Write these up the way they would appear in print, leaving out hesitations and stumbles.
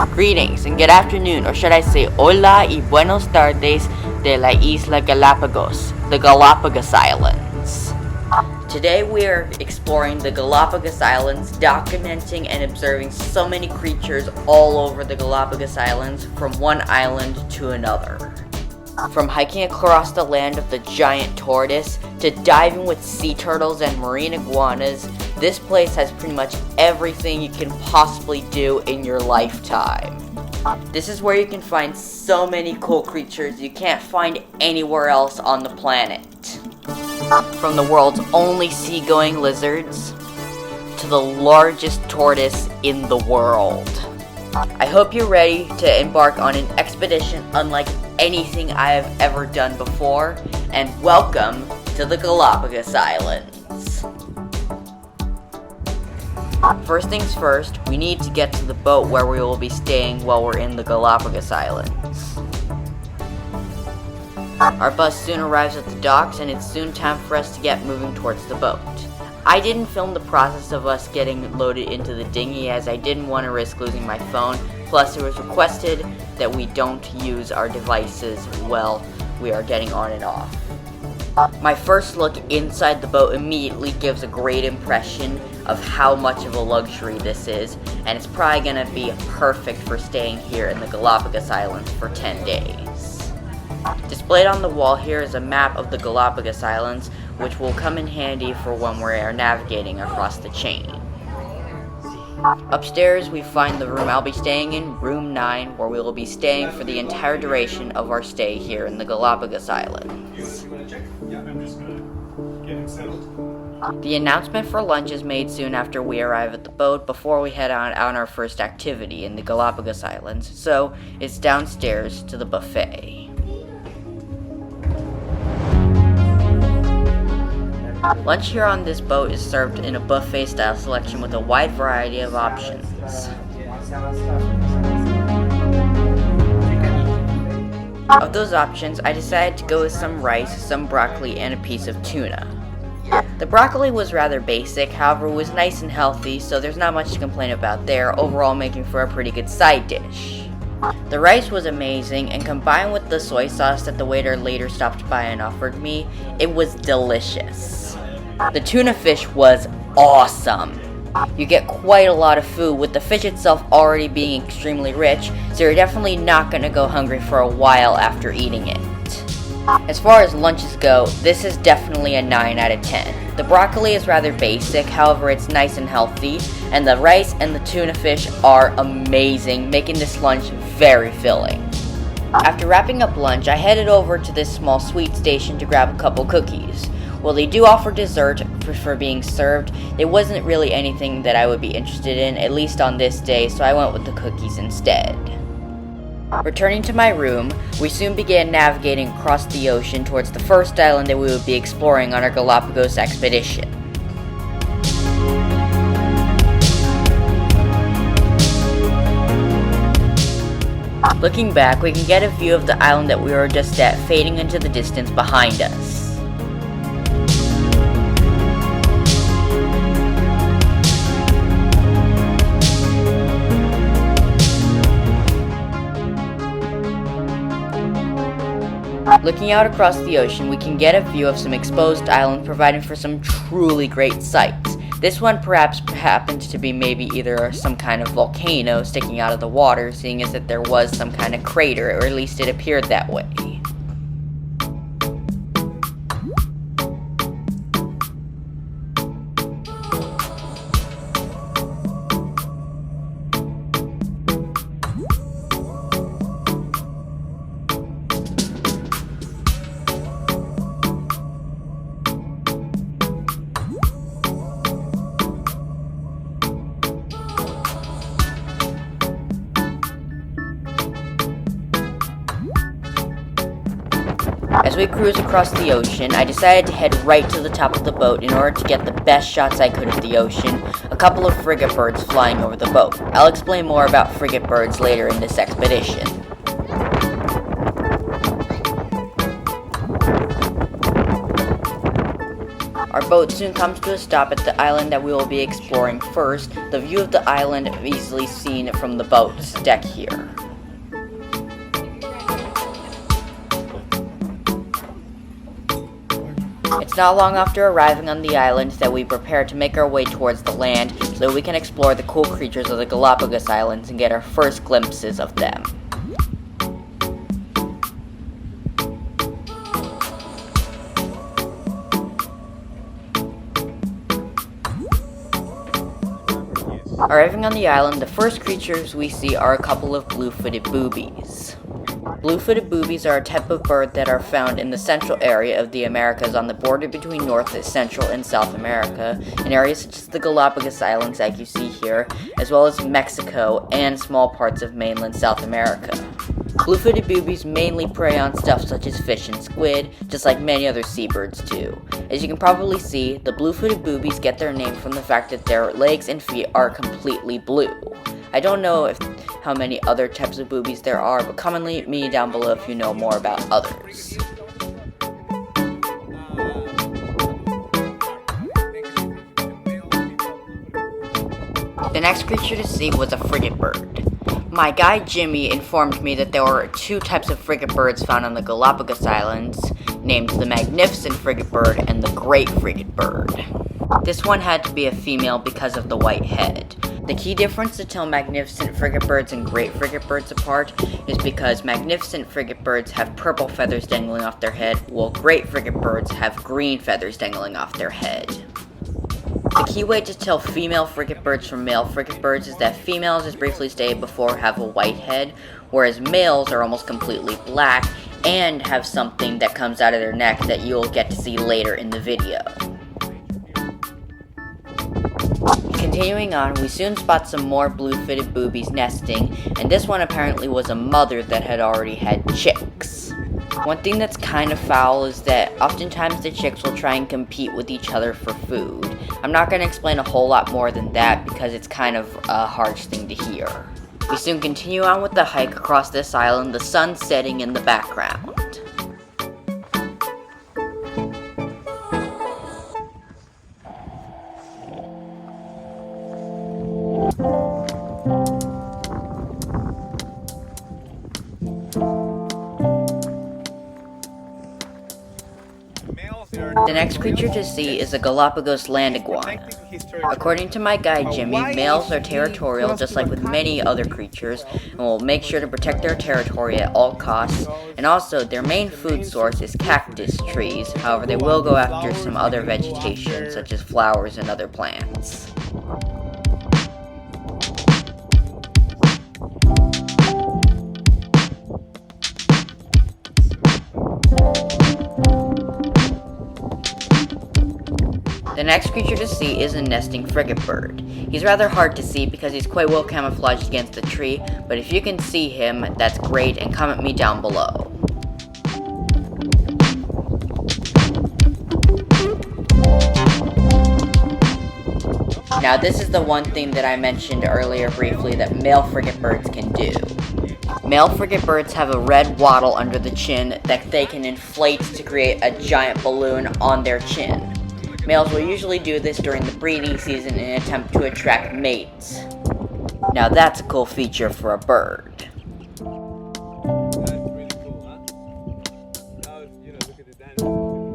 Greetings and good afternoon, or should I say hola y buenos tardes de la isla Galapagos, the Galapagos Islands. Today we are exploring the Galapagos Islands, documenting and observing so many creatures all over the Galapagos Islands from one island to another. From hiking across the land of the giant tortoise to diving with sea turtles and marine iguanas, this place has pretty much everything you can possibly do in your lifetime. This is where you can find so many cool creatures you can't find anywhere else on the planet. From the world's only seagoing lizards to the largest tortoise in the world. I hope you're ready to embark on an expedition unlike anything I have ever done before, and welcome to the Galapagos Islands. First things first, we need to get to the boat where we will be staying while we're in the Galapagos Islands. Our bus soon arrives at the docks, and it's soon time for us to get moving towards the boat. I didn't film the process of us getting loaded into the dinghy as I didn't want to risk losing my phone, plus it was requested that we don't use our devices while we are getting on and off. My first look inside the boat immediately gives a great impression of how much of a luxury this is, and it's probably going to be perfect for staying here in the Galapagos Islands for 10 days. Displayed on the wall here is a map of the Galapagos Islands, which will come in handy for when we are navigating across the chain. Upstairs we find the room I'll be staying in, room 9, where we will be staying for the entire duration of our stay here in the Galapagos Islands. The announcement for lunch is made soon after we arrive at the boat before we head on our first activity in the Galapagos Islands, so it's downstairs to the buffet. Lunch here on this boat is served in a buffet-style selection with a wide variety of options. Of those options, I decided to go with some rice, some broccoli, and a piece of tuna. The broccoli was rather basic, however it was nice and healthy, so there's not much to complain about there, overall making for a pretty good side dish. The rice was amazing, and combined with the soy sauce that the waiter later stopped by and offered me, it was delicious. The tuna fish was awesome. You get quite a lot of food, with the fish itself already being extremely rich, so you're definitely not going to go hungry for a while after eating it. As far as lunches go, this is definitely a 9 out of 10. The broccoli is rather basic, however it's nice and healthy, and the rice and the tuna fish are amazing, making this lunch very filling. After wrapping up lunch, I headed over to this small sweet station to grab a couple cookies. While they do offer dessert for being served, it wasn't really anything that I would be interested in, at least on this day, so I went with the cookies instead. Returning to my room, we soon began navigating across the ocean towards the first island that we would be exploring on our Galapagos expedition. Looking back, we can get a view of the island that we were just at fading into the distance behind us. Looking out across the ocean, we can get a view of some exposed island, providing for some truly great sights. This one perhaps happened to be maybe either some kind of volcano sticking out of the water, seeing as that there was some kind of crater, or at least it appeared that way. As we cruise across the ocean, I decided to head right to the top of the boat in order to get the best shots I could of the ocean, a couple of frigate birds flying over the boat. I'll explain more about frigate birds later in this expedition. Our boat soon comes to a stop at the island that we will be exploring first. The view of the island is easily seen from the boat's deck here. It's not long after arriving on the island that we prepare to make our way towards the land so we can explore the cool creatures of the Galapagos Islands and get our first glimpses of them. Arriving on the island, the first creatures we see are a couple of blue-footed boobies. Blue-footed boobies are a type of bird that are found in the central area of the Americas on the border between North, Central, and South America, in areas such as the Galapagos Islands like you see here, as well as Mexico and small parts of mainland South America. Blue-footed boobies mainly prey on stuff such as fish and squid, just like many other seabirds do. As you can probably see, the blue-footed boobies get their name from the fact that their legs and feet are completely blue. I don't know how many other types of boobies there are, but comment me down below if you know more about others. The next creature to see was a frigate bird. My guide Jimmy informed me that there were two types of frigate birds found on the Galapagos Islands, named the magnificent frigate bird and the great frigate bird. This one had to be a female because of the white head. The key difference to tell magnificent frigate birds and great frigate birds apart is because magnificent frigate birds have purple feathers dangling off their head, while great frigate birds have green feathers dangling off their head. The key way to tell female frigate birds from male frigate birds is that females, as briefly stated before, have a white head, whereas males are almost completely black and have something that comes out of their neck that you'll get to see later in the video. Continuing on, we soon spot some more blue-footed boobies nesting, and this one apparently was a mother that had already had chicks. One thing that's kind of foul is that oftentimes the chicks will try and compete with each other for food. I'm not going to explain a whole lot more than that because it's kind of a harsh thing to hear. We soon continue on with the hike across this island, the sun setting in the background. The next creature to see is a Galapagos land iguana. According to my guide Jimmy, males are territorial just like with many other creatures and will make sure to protect their territory at all costs, and also their main food source is cactus trees. However, they will go after some other vegetation such as flowers and other plants. The next creature to see is a nesting frigate bird. He's rather hard to see because he's quite well camouflaged against the tree, but if you can see him, that's great, and comment me down below. Now this is the one thing that I mentioned earlier briefly that male frigate birds can do. Male frigate birds have a red wattle under the chin that they can inflate to create a giant balloon on their chin. Males will usually do this during the breeding season in an attempt to attract mates. Now that's a cool feature for a bird. That's really cool, huh? Now, look at the dinosaurs.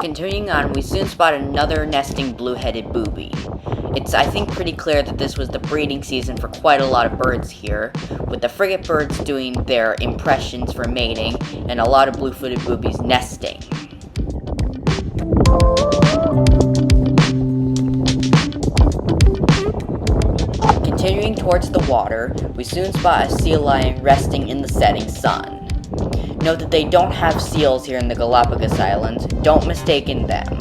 Continuing on, we soon spot another nesting blue-headed booby. It's, I think, pretty clear that this was the breeding season for quite a lot of birds here, with the frigate birds doing their impressions for mating, and a lot of blue-footed boobies nesting. Continuing towards the water, we soon spot a sea lion resting in the setting sun. Note that they don't have seals here in the Galapagos Islands, don't mistake them.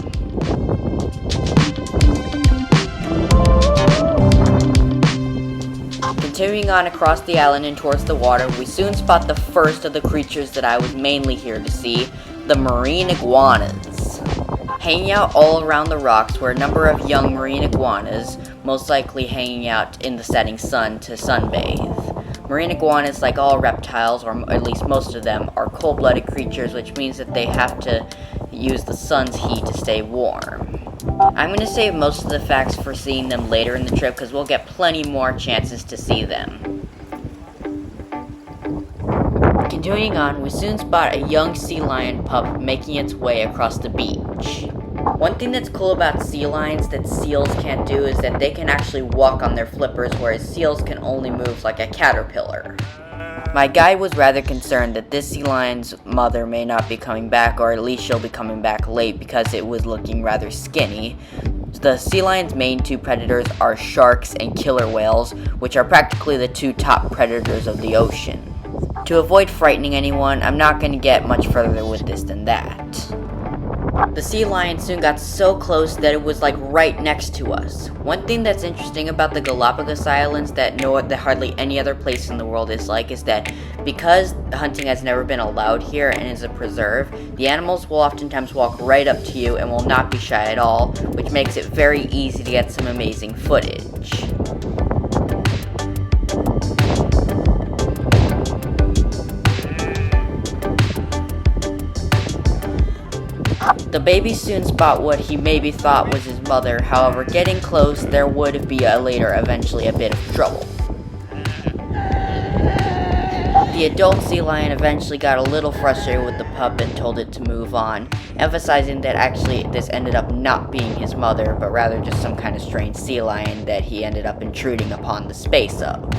Continuing on across the island and towards the water, we soon spot the first of the creatures that I was mainly here to see, the marine iguanas. hanging out all around the rocks were a number of young marine iguanas, most likely hanging out in the setting sun to sunbathe. Marine iguanas, like all reptiles, or at least most of them, are cold-blooded creatures, which means that they have to use the sun's heat to stay warm. I'm going to save most of the facts for seeing them later in the trip because we'll get plenty more chances to see them. Continuing on, we soon spot a young sea lion pup making its way across the beach. One thing that's cool about sea lions that seals can't do is that they can actually walk on their flippers, whereas seals can only move like a caterpillar. My guide was rather concerned that this sea lion's mother may not be coming back, or at least she'll be coming back late because it was looking rather skinny. The sea lion's main two predators are sharks and killer whales, which are practically the two top predators of the ocean. To avoid frightening anyone, I'm not going to get much further with this than that. The sea lion soon got so close that it was like right next to us. One thing that's interesting about the Galapagos Islands that hardly any other place in the world is like is that because hunting has never been allowed here and is a preserve, the animals will oftentimes walk right up to you and will not be shy at all, which makes it very easy to get some amazing footage. The baby soon spot what he maybe thought was his mother, however, getting close, there would be eventually a bit of trouble. The adult sea lion eventually got a little frustrated with the pup and told it to move on, emphasizing that actually this ended up not being his mother, but rather just some kind of strange sea lion that he ended up intruding upon the space of.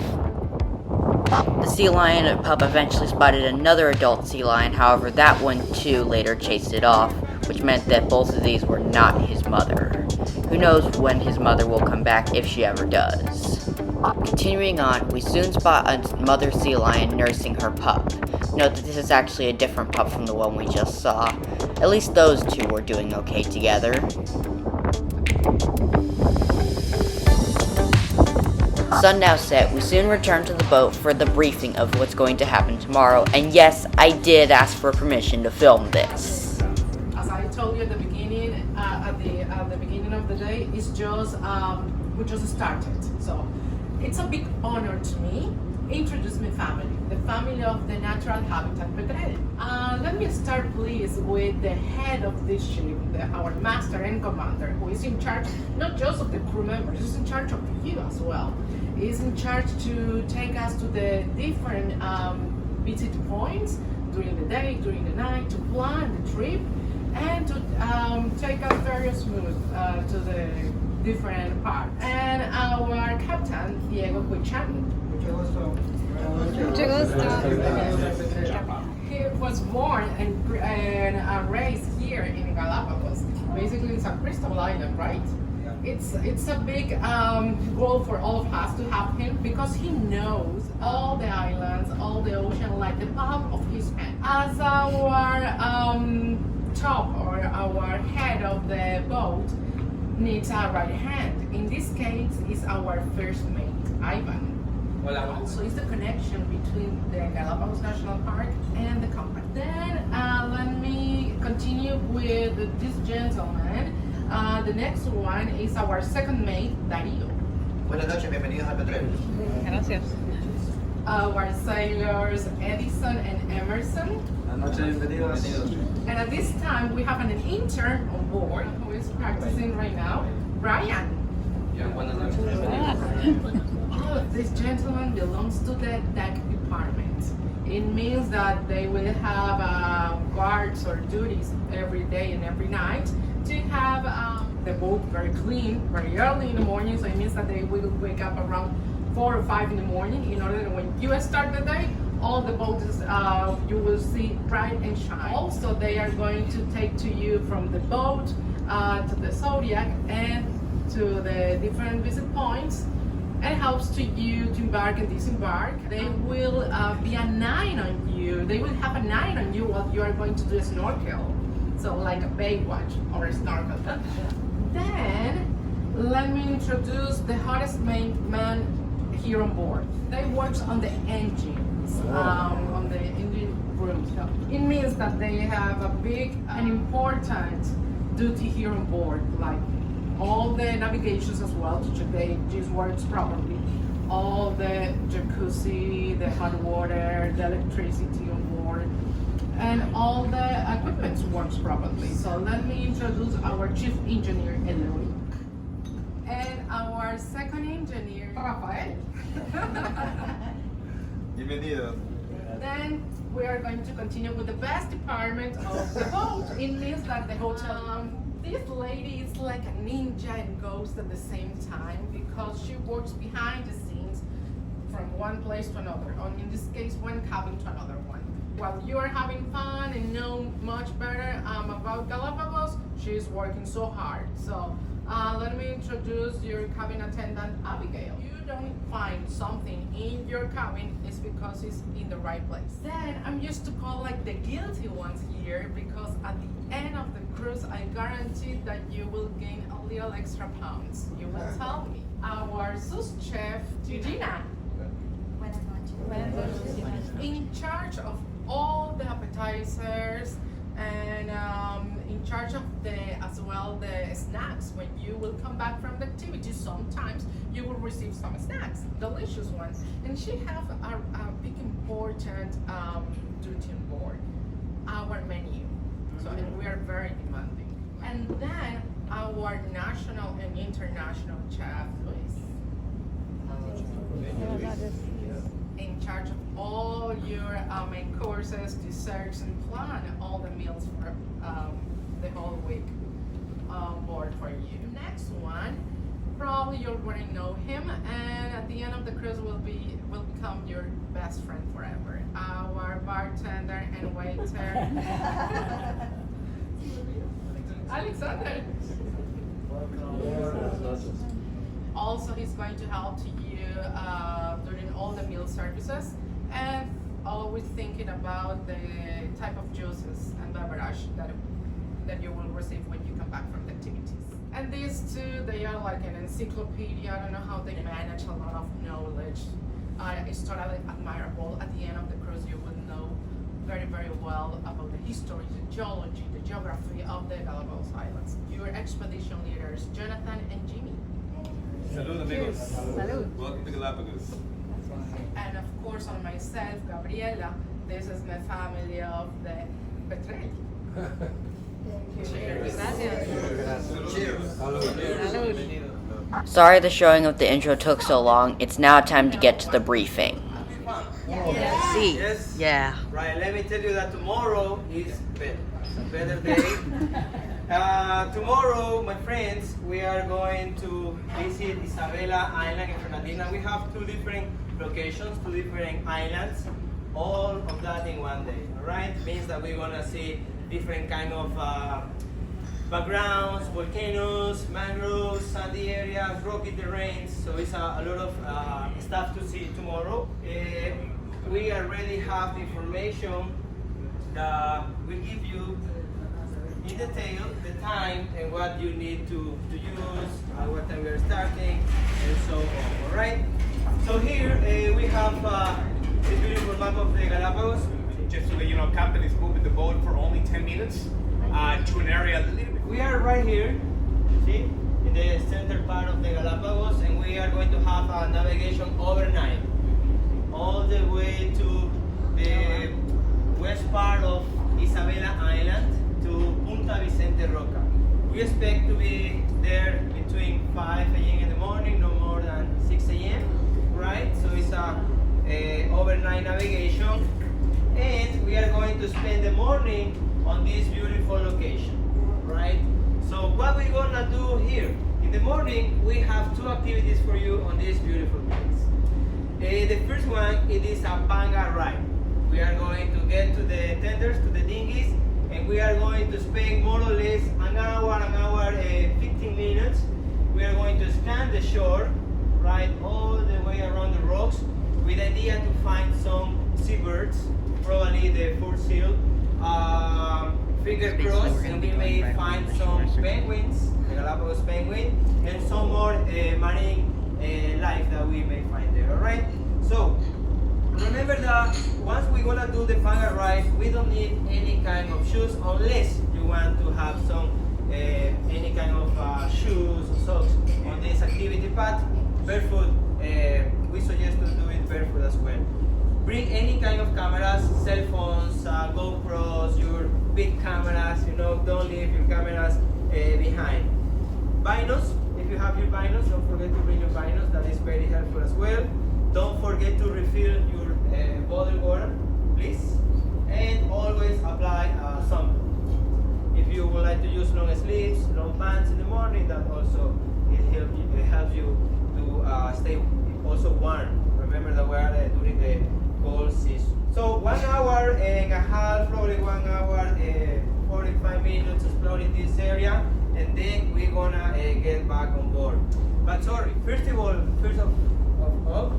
The sea lion and pup eventually spotted another adult sea lion, however that one too later chased it off, which meant that both of these were not his mother. Who knows when his mother will come back, if she ever does. Continuing on, we soon spot a mother sea lion nursing her pup. Note that this is actually a different pup from the one we just saw. At least those two were doing okay together. Sun now set, we soon return to the boat for the briefing of what's going to happen tomorrow, and yes, I did ask for permission to film this. As I told you at the beginning, at the beginning of the day, it's just we just started. So it's a big honor to me introduce my family, the family of the Natural Habitat Petrel. Let me start please with the head of this ship, our master and commander, who is in charge not just of the crew members, he's in charge of you as well. He's in charge to take us to the different visit points during the day, during the night, to plan the trip and to take us very smooth to the different parts. And our captain, Diego Huichan, he was born and raised here in Galapagos, basically in San Cristobal Island, right? It's a big goal for all of us to have him because he knows all the islands, all the ocean like the palm of his hand. As our top or our head of the boat needs a right hand. In this case, is our first mate, Ivan. Also, is the connection between the Galapagos National Park and the company. Then let me continue with this gentleman. The next one is our second mate, Darío. Buenas noches, bienvenidos al Petrel. Gracias. Our sailors, Edison and Emerson. Buenas noches, bienvenidos. And at this time, we have an intern on board who is practicing right now, Brian. Buenas noches, bienvenidos. All of this gentleman belongs to the deck department. It means that they will have guards or duties every day and every night to have the boat very clean, very early in the morning. So it means that they will wake up around 4 or 5 in the morning in order that when you start the day, all the boats you will see bright and shine. Also, they are going to take to you from the boat to the Zodiac and to the different visit points, and helps to you to embark and disembark. They will be a 9 on you. They will have a 9 on you while you are going to do a snorkel. So like a Baywatch or a snorkel. Then, let me introduce the hottest man here on board. They work on the engines, on the engine room. So it means that they have a big and important duty here on board, like all the navigations as well to check that it just works properly. All the jacuzzi, the hot water, the electricity on board, and all the equipment works properly. So let me introduce our chief engineer, Eloy, and our second engineer, Rafael. Bienvenido. Then we are going to continue with the best department of the boat. It means that the hotel. This lady is like a ninja and ghost at the same time because she works behind the scenes from one place to another, or in this case, one cabin to another one. While you are having fun and know much better about Galapagos, she's working so hard. So let me introduce your cabin attendant, Abigail. You don't find something in your cabin, it's because it's in the right place. Then I'm used to call like the guilty ones here because at the end of the cruise, I guarantee that you will gain a little extra pounds. You will tell me. Our sous chef, Eugenia, in charge of all the appetizers and in charge of as well the snacks. When you will come back from the activity, sometimes you will receive some snacks, delicious ones. And she have a big important duty on board, our menu. So and we are very demanding. And then our national and international chef, Luis, in charge of all your main courses, desserts, and plan all the meals for the whole week on board for you. Next one, probably you already know him, and at the end of the cruise will become your best friend forever. Our bartender and waiter, Alexander. Also, he's going to help you during all the meal services and always thinking about the type of juices and beverage that you will receive when you come back from the activities. And these two, they are like an encyclopedia. I don't know how they manage a lot of knowledge. It's totally admirable. At the end of the cruise, you will know very, very well about the history, the geology, the geography of the Galapagos Islands. Your expedition leaders, Jonathan and Jimmy. Salud, amigos. Salud. Welcome to Galapagos. And of course, on myself, Gabriela, this is my family of the Petrel. Cheers. Sorry the showing of the intro took so long. It's now time to get to the briefing. See. Yes. Yeah. Right, let me tell you that tomorrow is better. It's a better day. Tomorrow, my friends, we are going to visit Isabela Island in Fernandina. We have two different locations, two different islands, all of that in one day. Alright? Means that we're gonna see different kind of backgrounds, volcanoes, mangroves, sandy areas, rocky terrains. So it's a lot of stuff to see tomorrow. We already have the information that we give you in detail, the time and what you need to use, what time we are starting, and so on. Alright? So here we have this beautiful map of the Galapagos. Just so that you know, Captain is moving the boat for only 10 minutes to an area a little bit. We are right here, see, in the center part of the Galapagos, and we are going to have a navigation overnight, all the way to the west part of Isabela Island to Punta Vicente Roca. We expect to be there between 5 a.m. in the morning, no more than 6 a.m., right? So it's a overnight navigation. And we are going to spend the morning on this beautiful location, right? So what we're gonna do here, in the morning, we have two activities for you on this beautiful place. The first one, it is a panga ride. We are going to get to the tenders, to the dinghies, and we are going to spend more or less an hour, 15 minutes. We are going to scan the shore, right, all the way around the rocks, with the idea to find some seabirds, probably the fur seal, finger crossed, and we may find some penguins, the Galapagos penguin, and some more marine life that we may find there, alright? So, remember that once we're gonna do the panga ride, we don't need any kind of shoes unless you want to have some any kind of shoes or socks on this activity path. Barefoot, we suggest to do it barefoot as well. Bring any kind of cameras, cell phones, GoPros, your big cameras, don't leave your cameras behind. Binos, if you have your binos, don't forget to bring your binos, that is very helpful as well. Don't forget to refill your bottled water, please. And always apply sunblock. If you would like to use long sleeves, long pants in the morning, that also it helps you to stay also warm. Remember that we are during the cold season. So 1 hour and a half, probably 1 hour, 45 minutes exploring this area, and then we're gonna get back on board. But sorry, first of all,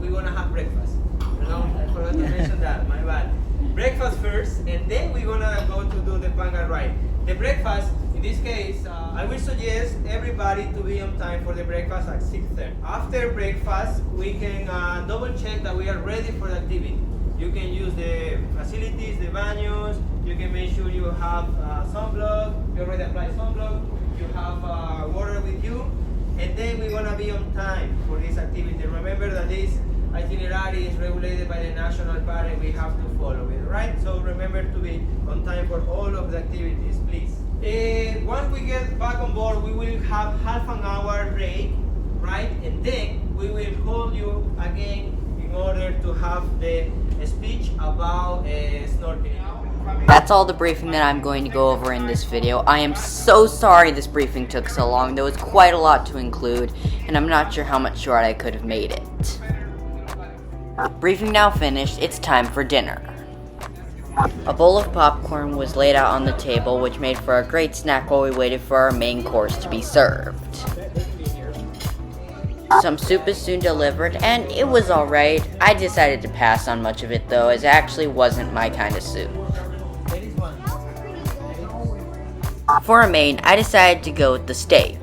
we're gonna have breakfast. I forgot to mention that, my bad. Breakfast first, and then we're gonna go to do the panga ride. The breakfast, in this case, I will suggest everybody to be on time for the breakfast at 6:30. After breakfast, we can double check that we are ready for the activity. You can use the facilities, the baños, you can make sure you have sunblock, you already applied sunblock, you have water with you, and then we're gonna be on time for this activity. Remember that this itinerary is regulated by the national park and we have to follow it, right? So remember to be on time for all of the activities, please. Once we get back on board, we will have half an hour break, right? And then we will call you again in order to have the speech about snorkeling. That's all the briefing that I'm going to go over in this video. I am so sorry this briefing took so long. There was quite a lot to include, and I'm not sure how much short I could have made it. Briefing now finished, it's time for dinner. A bowl of popcorn was laid out on the table, which made for a great snack while we waited for our main course to be served. Some soup is soon delivered, and it was alright. I decided to pass on much of it though, as it actually wasn't my kind of soup. For a main, I decided to go with the steak.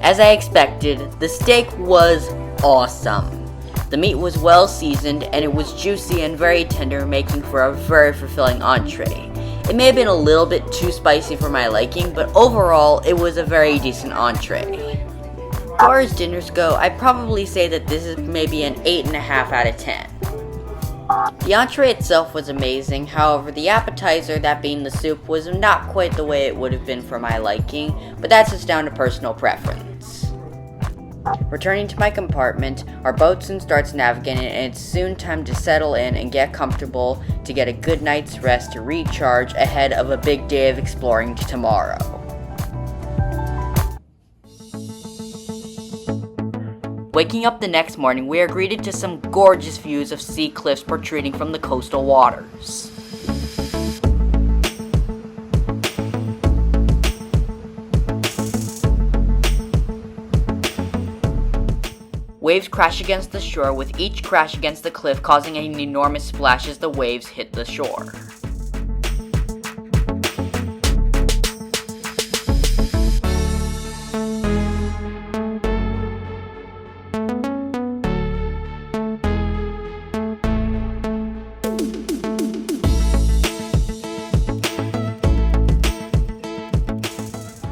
As I expected, the steak was awesome. The meat was well seasoned, and it was juicy and very tender, making for a very fulfilling entree. It may have been a little bit too spicy for my liking, but overall, it was a very decent entree. As far as dinners go, I'd probably say that this is maybe an 8.5 out of 10. The entree itself was amazing, however the appetizer, that being the soup, was not quite the way it would have been for my liking, but that's just down to personal preference. Returning to my compartment, our boat soon starts navigating and it's soon time to settle in and get comfortable to get a good night's rest to recharge ahead of a big day of exploring tomorrow. Waking up the next morning, we are greeted to some gorgeous views of sea cliffs protruding from the coastal waters. Waves crash against the shore, with each crash against the cliff causing an enormous splash as the waves hit the shore.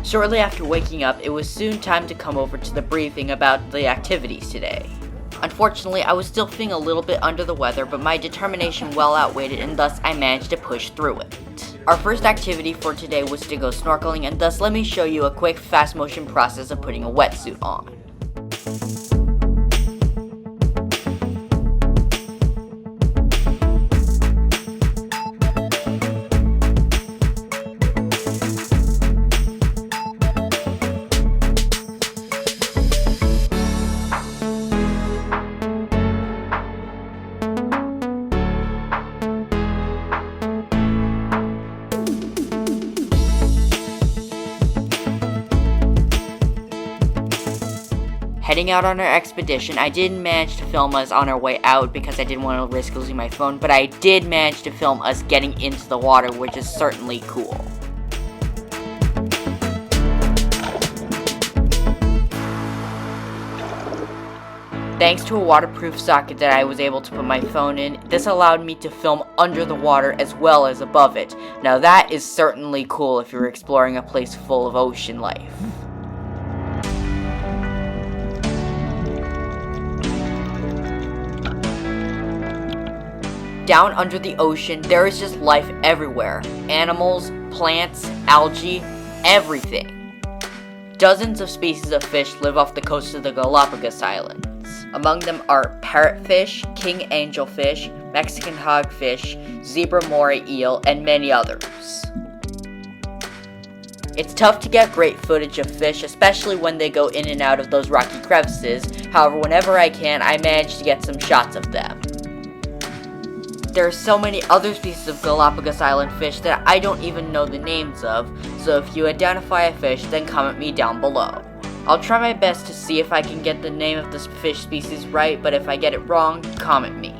Shortly after waking up, it was soon time to come over to the briefing about the activities today. Unfortunately, I was still feeling a little bit under the weather, but my determination well outweighed it, and thus I managed to push through it. Our first activity for today was to go snorkeling, and thus let me show you a quick fast motion process of putting a wetsuit on. Heading out on our expedition, I didn't manage to film us on our way out because I didn't want to risk losing my phone, but I did manage to film us getting into the water, which is certainly cool. Thanks to a waterproof socket that I was able to put my phone in, this allowed me to film under the water as well as above it. Now that is certainly cool if you're exploring a place full of ocean life. Down under the ocean, there is just life everywhere. Animals, plants, algae, everything. Dozens of species of fish live off the coast of the Galapagos Islands. Among them are parrotfish, king angelfish, Mexican hogfish, zebra moray eel, and many others. It's tough to get great footage of fish, especially when they go in and out of those rocky crevices. However, whenever I can, I manage to get some shots of them. There are so many other species of Galapagos Island fish that I don't even know the names of, so if you identify a fish, then comment me down below. I'll try my best to see if I can get the name of this fish species right, but if I get it wrong, comment me.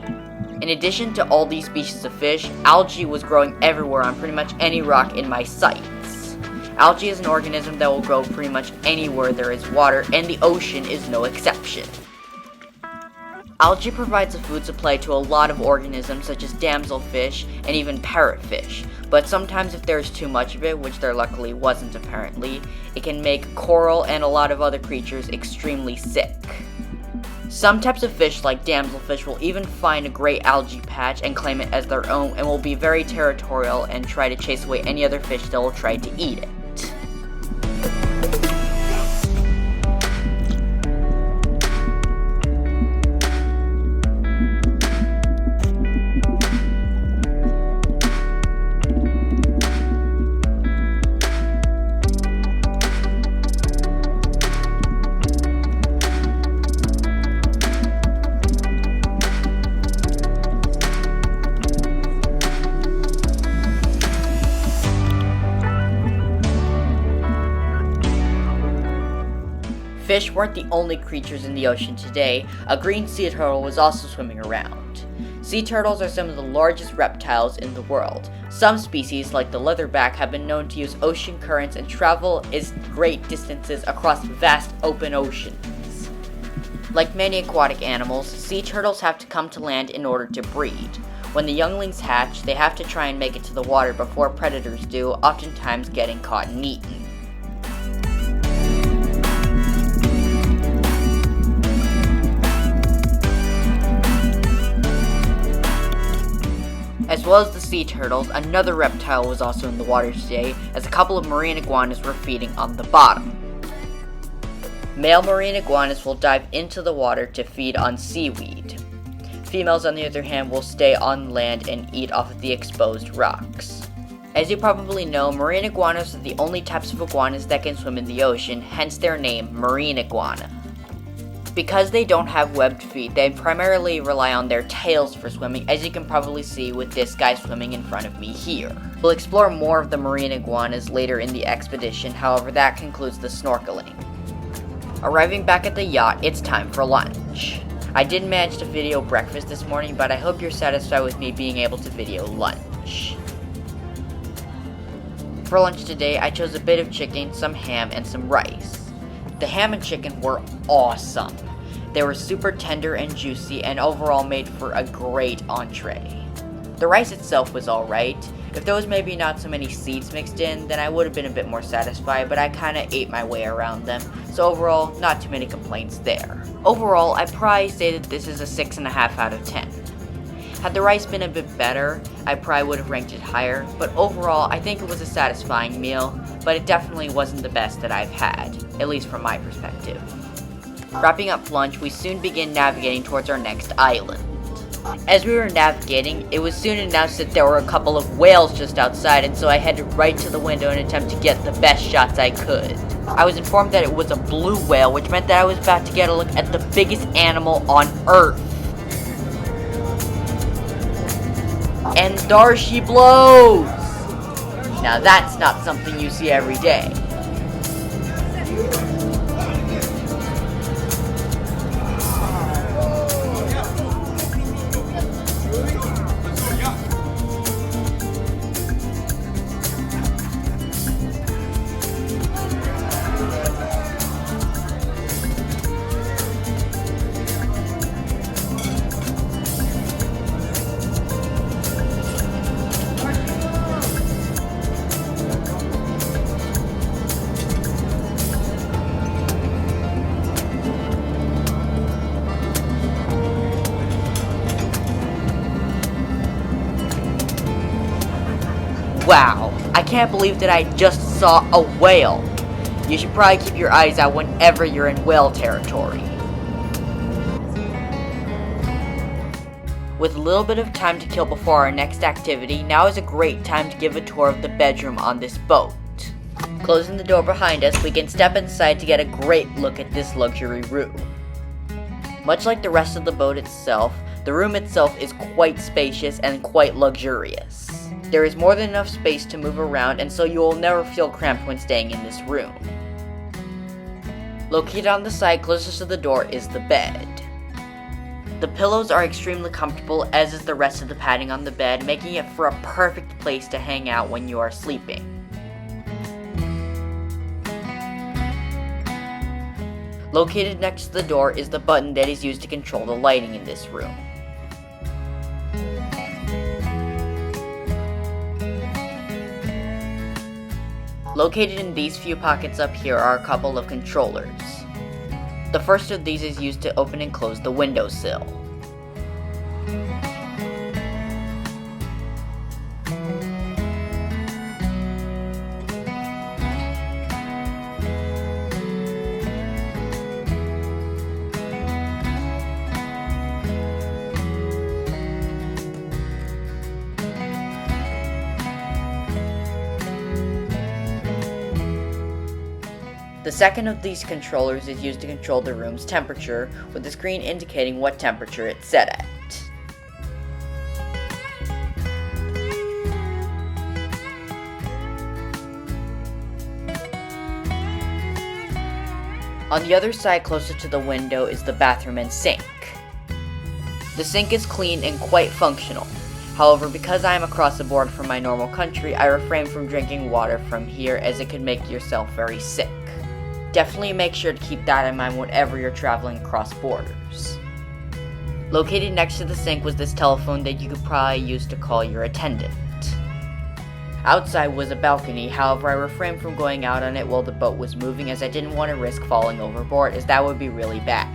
In addition to all these species of fish, algae was growing everywhere on pretty much any rock in my sights. Algae is an organism that will grow pretty much anywhere there is water, and the ocean is no exception. Algae provides a food supply to a lot of organisms such as damselfish and even parrotfish, but sometimes if there's too much of it, which there luckily wasn't apparently, it can make coral and a lot of other creatures extremely sick. Some types of fish like damselfish will even find a great algae patch and claim it as their own and will be very territorial and try to chase away any other fish that will try to eat it. Fish weren't the only creatures in the ocean today. A green sea turtle was also swimming around. Sea turtles are some of the largest reptiles in the world. Some species, like the leatherback, have been known to use ocean currents and travel great distances across vast open oceans. Like many aquatic animals, sea turtles have to come to land in order to breed. When the younglings hatch, they have to try and make it to the water before predators do, oftentimes getting caught and eaten. As well as the sea turtles, another reptile was also in the water today, as a couple of marine iguanas were feeding on the bottom. Male marine iguanas will dive into the water to feed on seaweed. Females, on the other hand, will stay on land and eat off of the exposed rocks. As you probably know, marine iguanas are the only types of iguanas that can swim in the ocean, hence their name, marine iguana. Because they don't have webbed feet, they primarily rely on their tails for swimming, as you can probably see with this guy swimming in front of me here. We'll explore more of the marine iguanas later in the expedition, however that concludes the snorkeling. Arriving back at the yacht, it's time for lunch. I did manage to video breakfast this morning, but I hope you're satisfied with me being able to video lunch. For lunch today, I chose a bit of chicken, some ham, and some rice. The ham and chicken were awesome. They were super tender and juicy and overall made for a great entree. The rice itself was alright. If there was maybe not so many seeds mixed in, then I would have been a bit more satisfied, but I kinda ate my way around them, so overall, not too many complaints there. Overall, I'd probably say that this is a 6.5 out of 10. Had the rice been a bit better, I probably would have ranked it higher, but overall, I think it was a satisfying meal, but it definitely wasn't the best that I've had, at least from my perspective. Wrapping up lunch, we soon begin navigating towards our next island. As we were navigating, it was soon announced that there were a couple of whales just outside, and so I headed right to the window in an attempt to get the best shots I could. I was informed that it was a blue whale, which meant that I was about to get a look at the biggest animal on Earth. And there she blows! Now that's not something you see every day. Wow, I can't believe that I just saw a whale. You should probably keep your eyes out whenever you're in whale territory. With a little bit of time to kill before our next activity, now is a great time to give a tour of the bedroom on this boat. Closing the door behind us, we can step inside to get a great look at this luxury room. Much like the rest of the boat itself, the room itself is quite spacious and quite luxurious. There is more than enough space to move around, and so you will never feel cramped when staying in this room. Located on the side closest to the door is the bed. The pillows are extremely comfortable, as is the rest of the padding on the bed, making it for a perfect place to hang out when you are sleeping. Located next to the door is the button that is used to control the lighting in this room. Located in these few pockets up here are a couple of controllers. The first of these is used to open and close the windowsill. The second of these controllers is used to control the room's temperature, with the screen indicating what temperature it's set at. On the other side closer to the window is the bathroom and sink. The sink is clean and quite functional. However, because I am across the border from my normal country, I refrain from drinking water from here as it could make yourself very sick. Definitely make sure to keep that in mind whenever you're traveling across borders. Located next to the sink was this telephone that you could probably use to call your attendant. Outside was a balcony, however I refrained from going out on it while the boat was moving as I didn't want to risk falling overboard, as that would be really bad.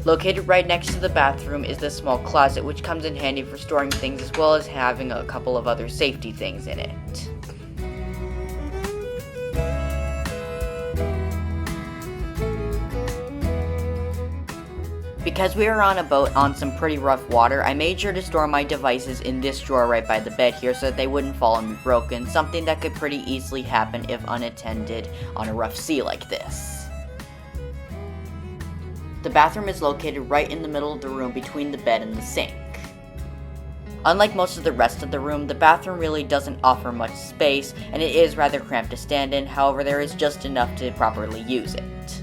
Located right next to the bathroom is this small closet, which comes in handy for storing things as well as having a couple of other safety things in it. Because we are on a boat on some pretty rough water, I made sure to store my devices in this drawer right by the bed here so that they wouldn't fall and be broken, something that could pretty easily happen if unattended on a rough sea like this. The bathroom is located right in the middle of the room between the bed and the sink. Unlike most of the rest of the room, the bathroom really doesn't offer much space, and it is rather cramped to stand in, however there is just enough to properly use it.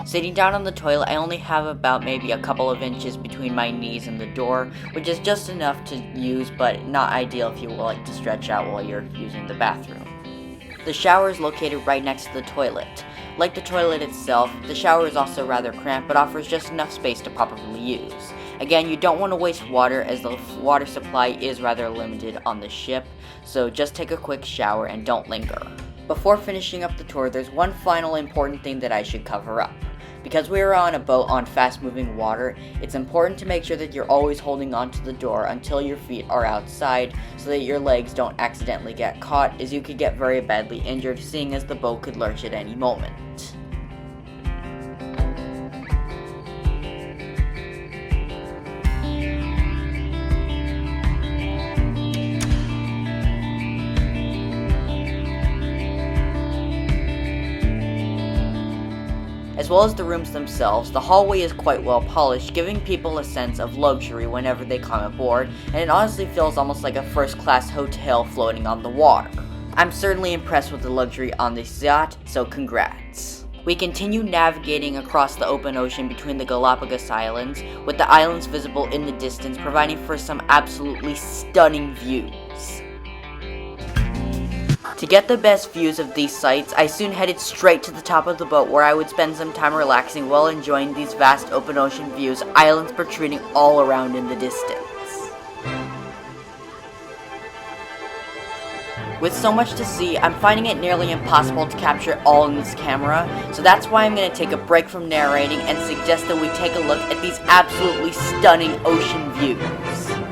Sitting down on the toilet, I only have about maybe a couple of inches between my knees and the door, which is just enough to use, but not ideal if you like to stretch out while you're using the bathroom. The shower is located right next to the toilet. Like the toilet itself, the shower is also rather cramped, but offers just enough space to properly use. Again, you don't want to waste water as the water supply is rather limited on the ship, so just take a quick shower and don't linger. Before finishing up the tour, there's one final important thing that I should cover up. Because we are on a boat on fast-moving water, it's important to make sure that you're always holding onto the door until your feet are outside so that your legs don't accidentally get caught, as you could get very badly injured, seeing as the boat could lurch at any moment. As well as the rooms themselves, the hallway is quite well polished, giving people a sense of luxury whenever they climb aboard, and it honestly feels almost like a first-class hotel floating on the water. I'm certainly impressed with the luxury on this yacht, so congrats. We continue navigating across the open ocean between the Galapagos Islands, with the islands visible in the distance, providing for some absolutely stunning views. To get the best views of these sights, I soon headed straight to the top of the boat where I would spend some time relaxing while enjoying these vast open ocean views, islands protruding all around in the distance. With so much to see, I'm finding it nearly impossible to capture all in this camera, so that's why I'm going to take a break from narrating and suggest that we take a look at these absolutely stunning ocean views.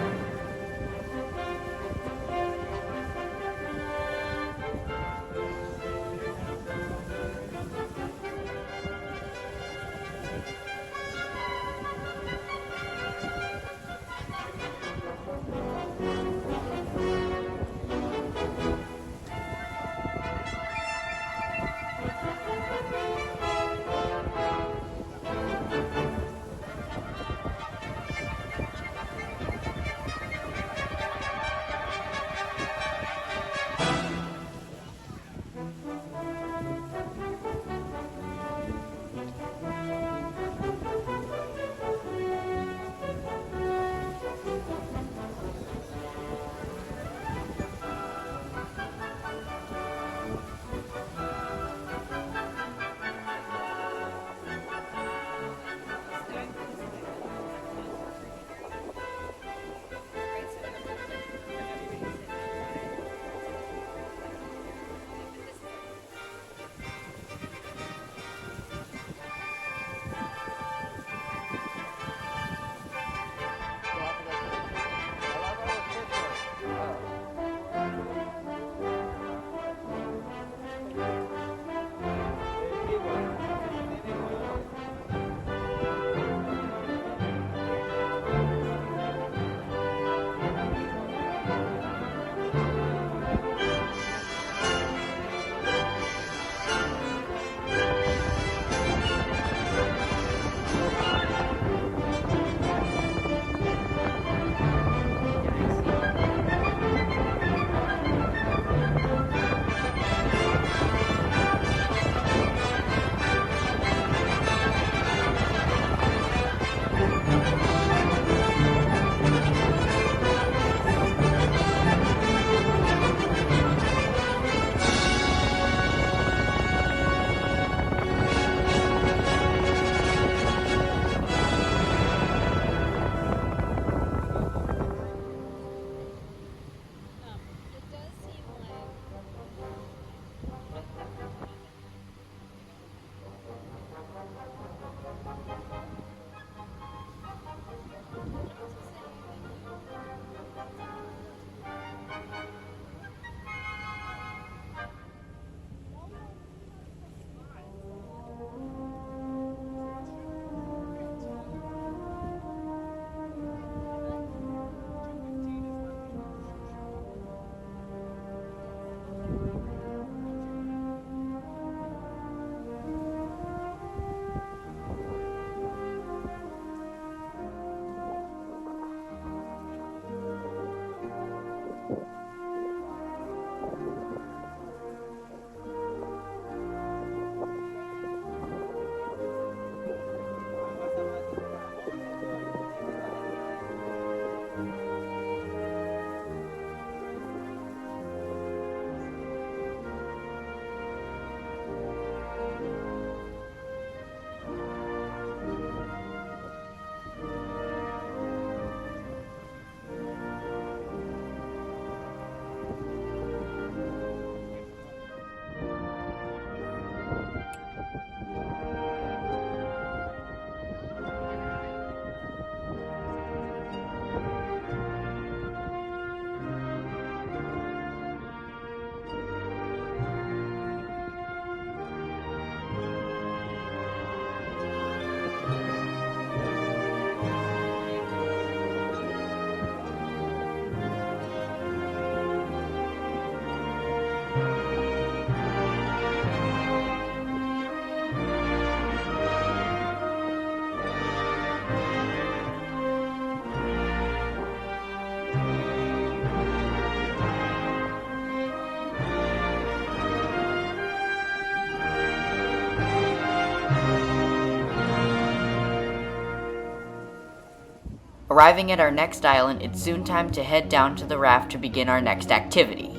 Arriving at our next island, it's soon time to head down to the raft to begin our next activity.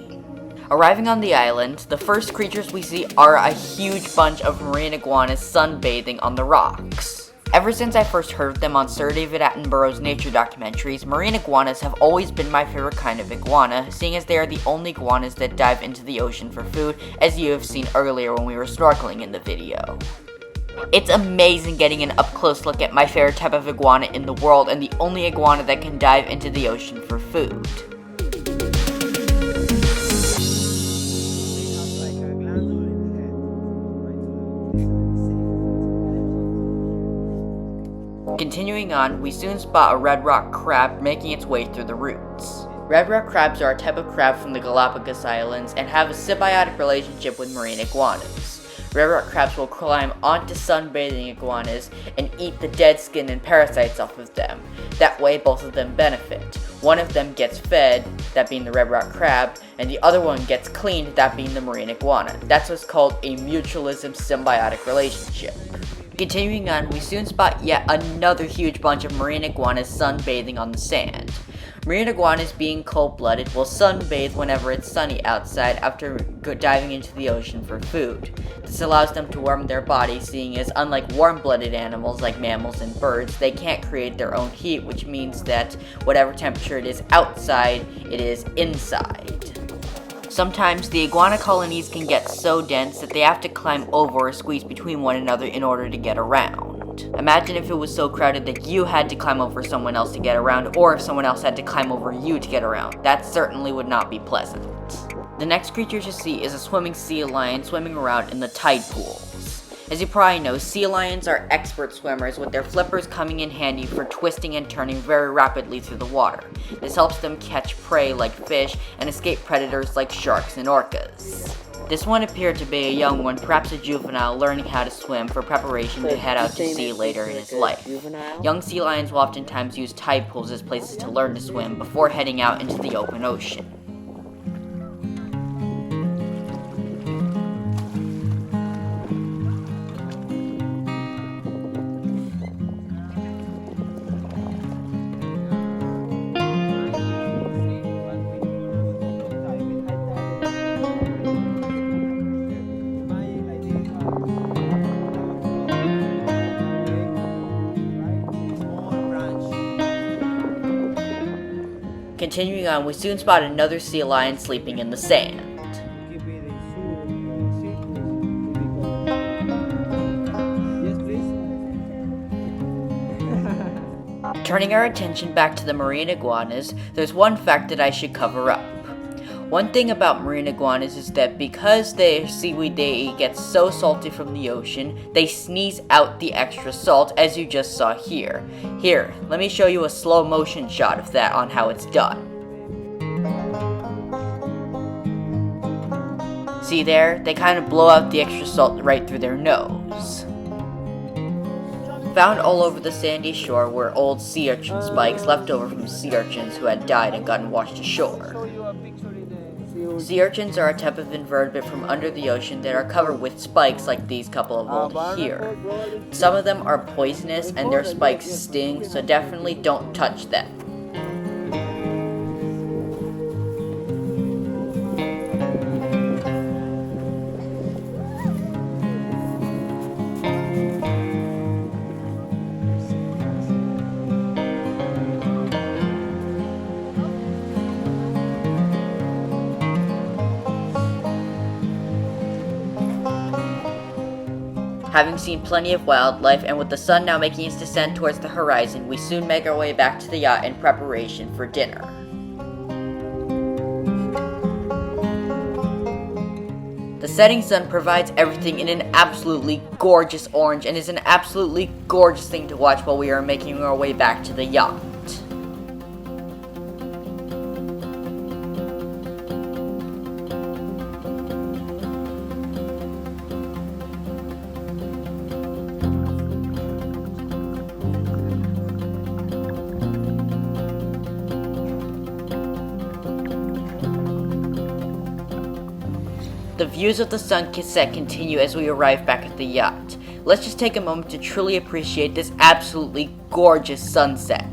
Arriving on the island, the first creatures we see are a huge bunch of marine iguanas sunbathing on the rocks. Ever since I first heard of them on Sir David Attenborough's nature documentaries, marine iguanas have always been my favorite kind of iguana, seeing as they are the only iguanas that dive into the ocean for food, as you have seen earlier when we were snorkeling in the video. It's amazing getting an up-close look at my favorite type of iguana in the world and the only iguana that can dive into the ocean for food. Continuing on, we soon spot a red rock crab making its way through the roots. Red rock crabs are a type of crab from the Galapagos Islands and have a symbiotic relationship with marine iguanas. Red rock crabs will climb onto sunbathing iguanas and eat the dead skin and parasites off of them. That way both of them benefit. One of them gets fed, that being the red rock crab, and the other one gets cleaned, that being the marine iguana. That's what's called a mutualism symbiotic relationship. Continuing on, we soon spot yet another huge bunch of marine iguanas sunbathing on the sand. Marine iguanas, being cold-blooded, will sunbathe whenever it's sunny outside after diving into the ocean for food. This allows them to warm their bodies, seeing as unlike warm-blooded animals like mammals and birds, they can't create their own heat, which means that whatever temperature it is outside, it is inside. Sometimes the iguana colonies can get so dense that they have to climb over or squeeze between one another in order to get around. Imagine if it was so crowded that you had to climb over someone else to get around, or if someone else had to climb over you to get around. That certainly would not be pleasant. The next creature to see is a swimming sea lion swimming around in the tide pools. As you probably know, sea lions are expert swimmers, with their flippers coming in handy for twisting and turning very rapidly through the water. This helps them catch prey like fish and escape predators like sharks and orcas. This one appeared to be a young one, perhaps a juvenile, learning how to swim for preparation to head out to sea later in his life. Young sea lions will oftentimes use tide pools as places to learn to swim before heading out into the open ocean. Continuing on, we soon spot another sea lion sleeping in the sand. Turning our attention back to the marine iguanas, there's one fact that I should cover up. One thing about marine iguanas is that because their seaweed they eat gets so salty from the ocean, they sneeze out the extra salt, as you just saw here. Here, let me show you a slow motion shot of that on how it's done. See there? They kind of blow out the extra salt right through their nose. Found all over the sandy shore were old sea urchin spikes left over from sea urchins who had died and gotten washed ashore. Sea urchins are a type of invertebrate from under the ocean that are covered with spikes like these couple of old here. Some of them are poisonous and their spikes sting, so definitely don't touch them. Having seen plenty of wildlife, and with the sun now making its descent towards the horizon, we soon make our way back to the yacht in preparation for dinner. The setting sun provides everything in an absolutely gorgeous orange, and is an absolutely gorgeous thing to watch while we are making our way back to the yacht. The views of the sunset continue as we arrive back at the yacht. Let's just take a moment to truly appreciate this absolutely gorgeous sunset.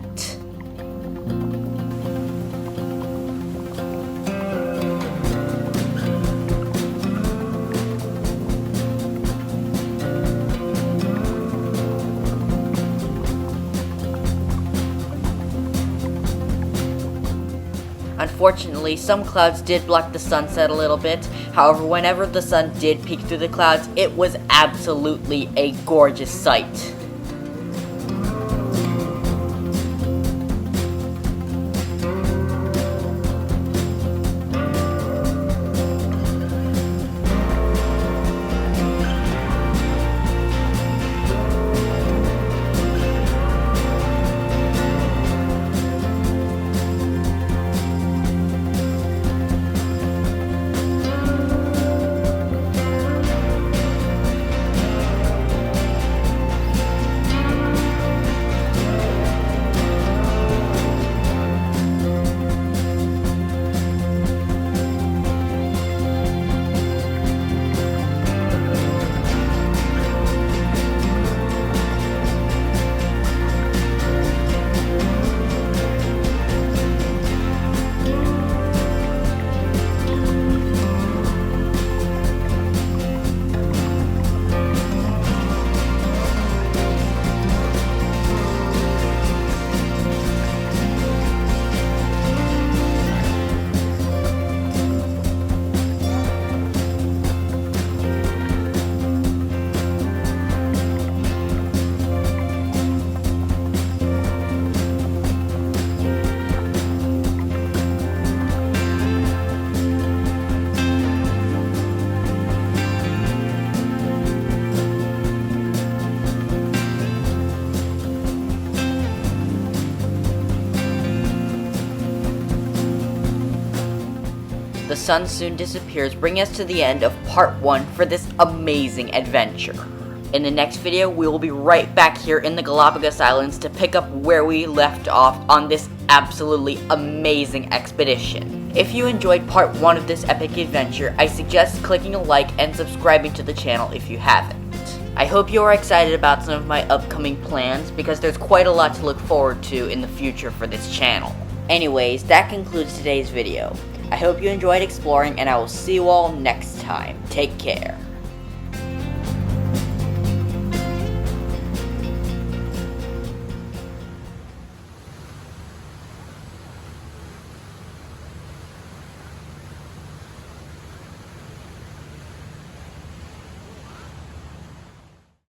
Unfortunately, some clouds did block the sunset a little bit. However, whenever the sun did peek through the clouds, it was absolutely a gorgeous sight. The sun soon disappears, bringing us to the end of part 1 for this amazing adventure. In the next video, we will be right back here in the Galapagos Islands to pick up where we left off on this absolutely amazing expedition. If you enjoyed part 1 of this epic adventure, I suggest clicking a like and subscribing to the channel if you haven't. I hope you are excited about some of my upcoming plans, because there's quite a lot to look forward to in the future for this channel. Anyways, that concludes today's video. I hope you enjoyed exploring, and I will see you all next time. Take care.